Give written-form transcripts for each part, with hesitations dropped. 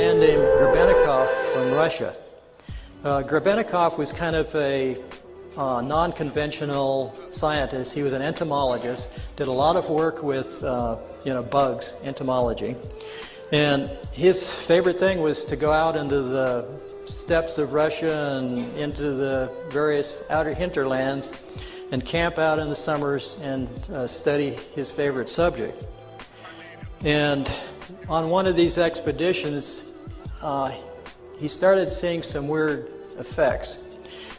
man named Grebennikov from Russia. Grebennikov was kind of a non-conventional scientist. He was an entomologist, did a lot of work with bugs, entomology. And his favorite thing was to go out into the steppes of Russia and into the various outer hinterlands and camp out in the summers and study his favorite subject. And on one of these expeditions, he started seeing some weird effects.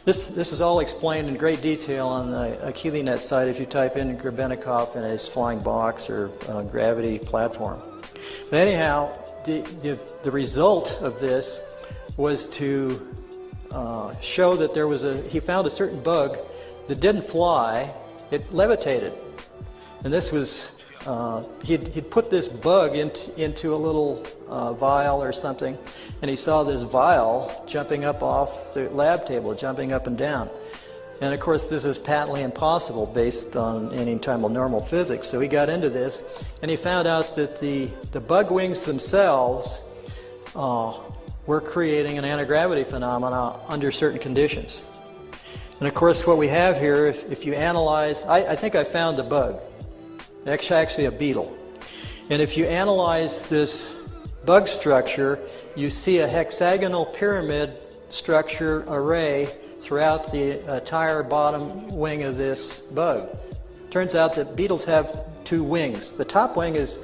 This is all explained in great detail on the AchilleNet site if you type in Grebennikov and his flying box or gravity platform. But anyhow, the result of this was to show that he found a certain bug that didn't fly, it levitated. And this was, he'd put this bug into a little vial or something, and he saw this vial jumping up off the lab table, jumping up and down. And of course this is patently impossible based on any time of normal physics. So he got into this, and he found out that the bug wings themselves were creating an anti-gravity phenomena under certain conditions. And of course what we have here, if you analyze, I think I found the bug. It's actually a beetle. And if you analyze this bug structure, you see a hexagonal pyramid structure array throughout the entire bottom wing of this bug. Turns out that beetles have two wings. The top wing is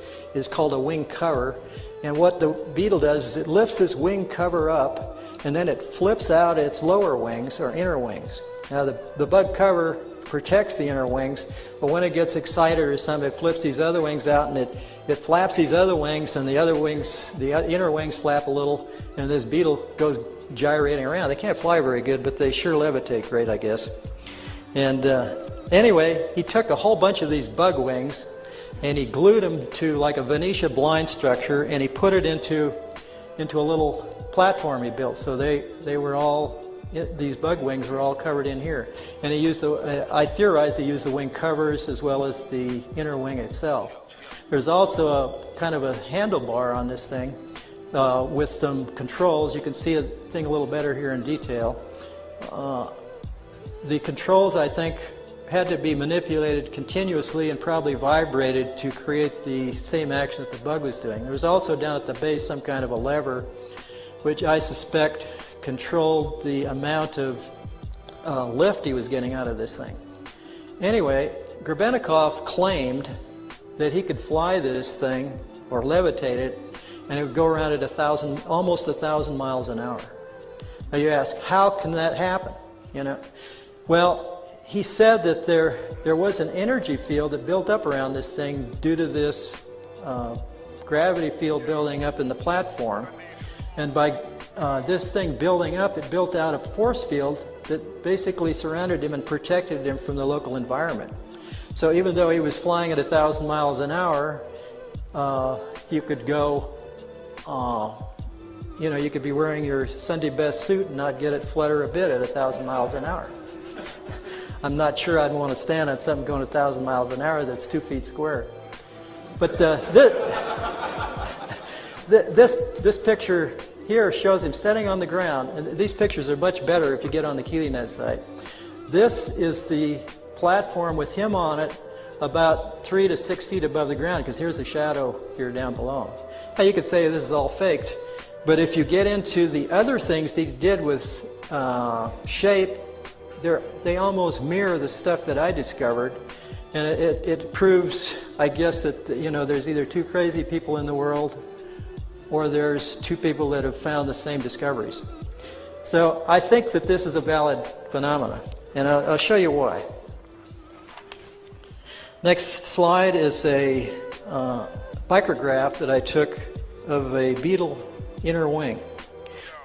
called a wing cover, and what the beetle does is it lifts this wing cover up, and then it flips out its lower wings, or inner wings. Now the bug cover protects the inner wings, but when it gets excited or something, it flips these other wings out, and it flaps these other wings, and the inner wings flap a little, and this beetle goes gyrating around. They can't fly very good, but they sure levitate great, I guess. And anyway, he took a whole bunch of these bug wings, and he glued them to like a Venetia blind structure, and he put it into a little platform he built. So they were all, these bug wings were all covered in here. And he used I theorize he used the wing covers as well as the inner wing itself. There's also a kind of a handlebar on this thing with some controls. You can see the thing a little better here in detail. The controls, I think, had to be manipulated continuously and probably vibrated to create the same action that the bug was doing. There was also down at the base some kind of a lever, which I suspect controlled the amount of lift he was getting out of this thing. Anyway, Grebennikov claimed that he could fly this thing or levitate it, and it would go around at almost 1,000 miles an hour. Now you ask, how can that happen? Well, he said that there was an energy field that built up around this thing due to this gravity field building up in the platform, and by this thing building up, it built out a force field that basically surrounded him and protected him from the local environment. So even though he was flying at 1,000 miles an hour, you could go, you could be wearing your Sunday best suit and not get it flutter a bit at 1,000 miles an hour. I'm not sure I'd want to stand on something going 1,000 miles an hour that's 2 feet square. But this picture here shows him sitting on the ground, and these pictures are much better if you get on the AchilleNet site. This is the platform with him on it about 3 to 6 feet above the ground, because here's the shadow here down below. Now you could say this is all faked, but if you get into the other things he did with shape, they almost mirror the stuff that I discovered, and it proves, I guess, that there's either two crazy people in the world, or there's two people that have found the same discoveries. So I think that this is a valid phenomenon, and I'll show you why. Next slide is a micrograph that I took of a beetle inner wing.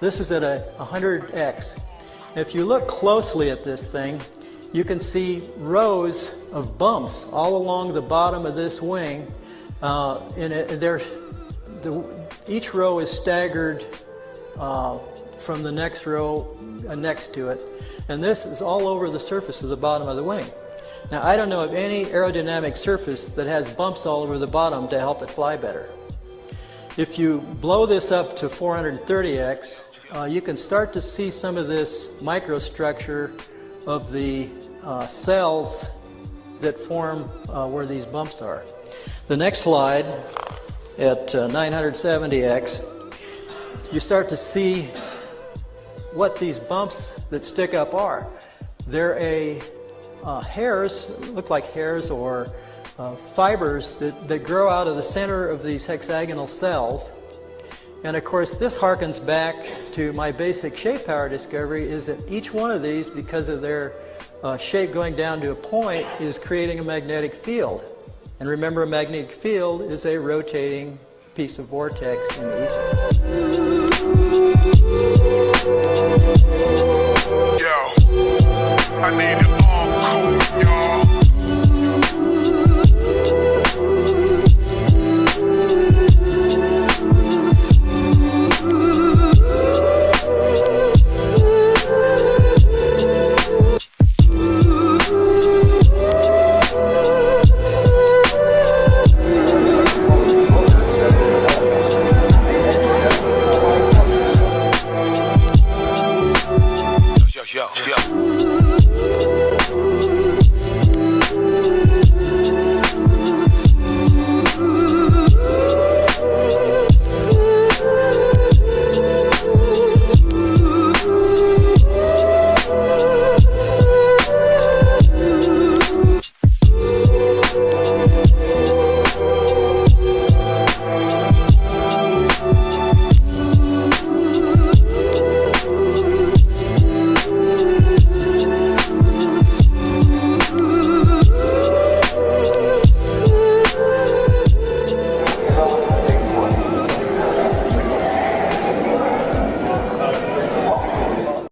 This is at 100x. If you look closely at this thing, you can see rows of bumps all along the bottom of this wing, each row is staggered from the next row next to it, and this is all over the surface of the bottom of the wing. Now, I don't know of any aerodynamic surface that has bumps all over the bottom to help it fly better. If you blow this up to 430x, you can start to see some of this microstructure of the cells that form where these bumps are. The next slide, at 970x, you start to see what these bumps that stick up are. They're hairs, look like hairs or fibers that grow out of the center of these hexagonal cells. And of course, this harkens back to my basic shape power discovery, is that each one of these, because of their shape going down to a point, is creating a magnetic field. And remember, a magnetic field is a rotating piece of vortex in each. Yo, I need it.